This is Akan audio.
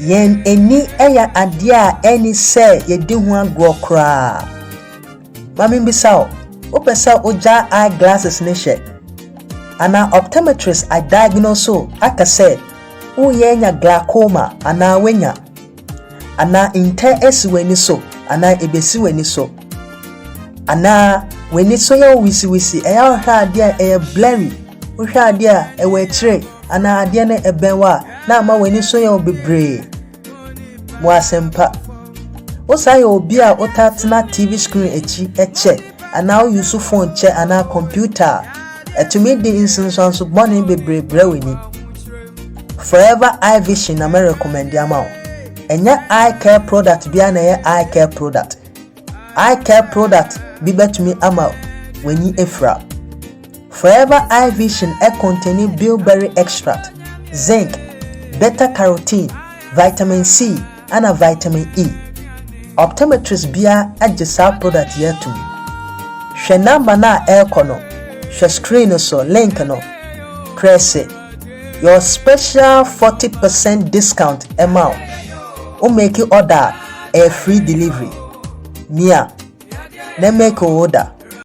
yen eni eya adia eni se yedi ho agro kra mami bisa o opesa oja eyeglasses ne hye ana optometrist I diagnose aka say wo yenya glaucoma ana wenya ana inte esiweni so ana ebesiweni so ana weni so ya wisi eya hwa ade e blurry hwa ade e we tire ana ade na ebenwa na ama weni so ya obebre mo asempa o say obi a otatena TV screen eche ana use phone che ana computer etumi di instance so boni bebre weni Forever Eye Vision na me recommend am enya eye care product bia na eye care product bi betumi ama weni efra Forever Eye Vision contain bilberry extract, zinc, beta carotene, vitamin C and vitamin E. Optometrist bia agisa product yetu. Hwe number na kono. Hwe screen so link no. Press it. Your special 40% discount amount. O make you order a free delivery. Mia, na make order.